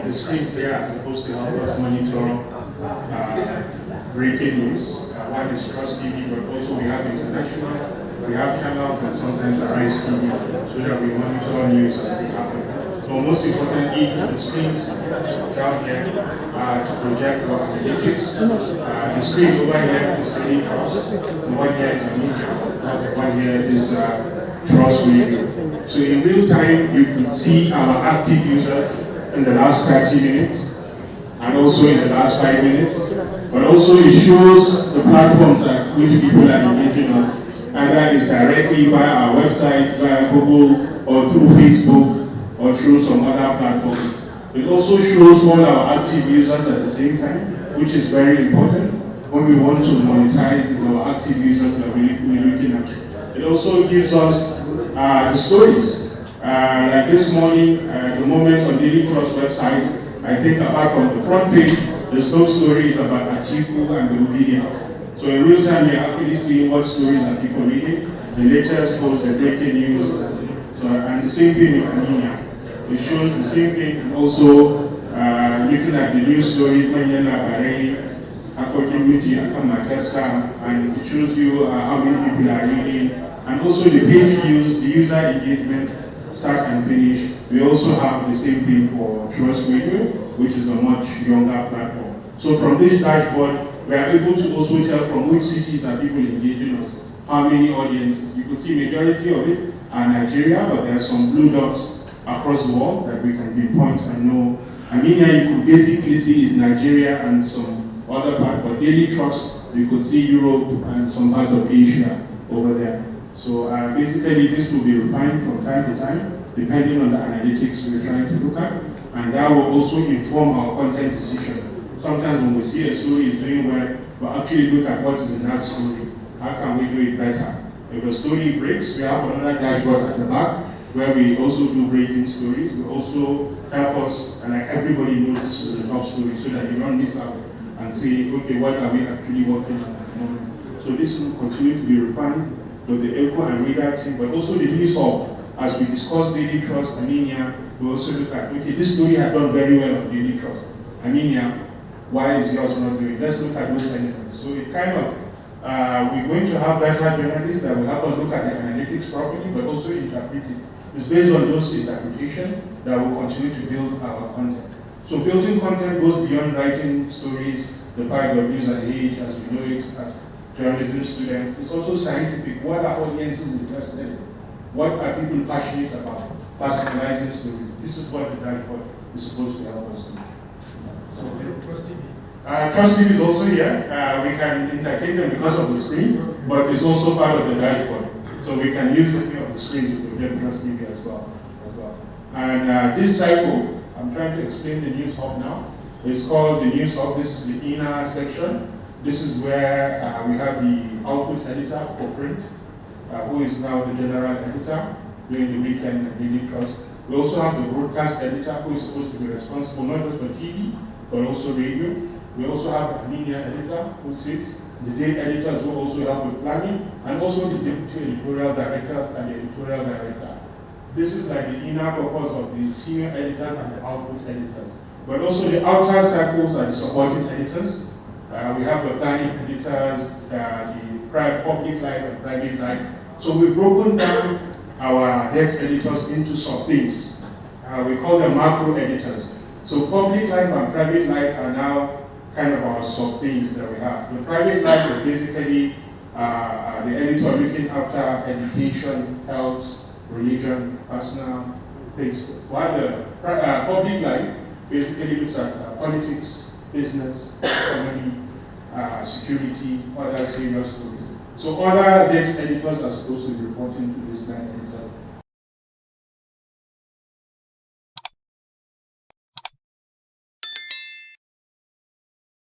The screens here are supposed to help us monitor breaking news. One is Trust TV, but also we have international. We have channels and sometimes Arise TV, so that we monitor news as they happen. So most importantly, the screens down here to project our analytics. The screen over here is Daily Trust. The one here is Media. The one here is Trust Radio. So in real time, you could see our active users in the last 30 minutes and also in the last 5 minutes. But also it shows the platforms that which people are engaging us, either it's directly via our website, via Google, or through Facebook, or through some other platforms. It also shows all our active users at the same time, which is very important when we want to monetize our active users that we're looking at. It also gives us the stories. Like this morning, the moment on Daily Trust website, I think apart from the front page, the top story is about Atiku and the obedience. So in real time, we're actually seeing what stories are people reading, the latest posts, the breaking news, and the same thing with Amina. It shows the same thing, and also looking at the news stories, and it shows you how many people are reading, and also the page views, the user engagement, start and finish. We also have the same thing for Trust Radio, which is a much younger platform. So from this dashboard, we are able to also tell from which cities are people engaging us, how many audiences. You could see majority of it are Nigeria, but there are some blue dots across the world that we can pinpoint and know. Armenia, you could basically see is Nigeria and some other part, but Daily Trust, you could see Europe and some part of Asia over there. So basically this will be refined from time to time, depending on the analytics we're trying to look at, and that will also inform our content decision. Sometimes when we see a story is doing well, we actually look at what is in that story. How can we do it better? If a story breaks, we have another dashboard at the back, where we also do breaking stories. We also help us, and like everybody knows this is the top story, so that you don't miss out and say, okay, what are we actually working on at the moment? So this will continue to be refined with the ECHO and radar team, but also the news hub. As we discuss Daily Trust, Armenia, we also look at, okay, this story has done very well on Daily Trust. Armenia, why is yours not doing? Let's look at those elements. So it kind of, we're going to have data journalists that will help us look at the analytics properly, but also interpret it. It's based on those interpretations that will continue to build our content. So building content goes beyond writing stories, the 5 W's and age, as we know it as journalism students. It's also scientific. What are audiences interested in? What are people passionate about? Personalizing stories. This is what the dashboard is supposed to help us do. So, Trust TV. Trust TV is also here. We can entertain them because of the screen, but it's also part of the dashboard. So we can use it on the screen to project Trust TV as well. And this cycle, I'm trying to explain the News Hub now. It's called the News Hub. This is the inner section. This is where we have the output editor for print, who is now the general editor during the weekend at Daily Trust. We also have the broadcast editor, who is supposed to be responsible not just for TV, but also radio. We also have the media editor, who sits. The day editors will also help with planning, and also the deputy editorial directors and the editorial director. This is like the inner purpose of the senior editors and the output editors. But also the outer circles are the supporting editors. We have the planning editors, the public life and private life. So we've broken down our desk editors into some things. We call them macro editors. So public life and private life are now kind of our sub-things that we have. The private life is basically the editor looking after education, health, religion, personal things. While the public life basically looks at politics, business, economy, security, other serious stories. So other desk editors are supposed to be reporting to this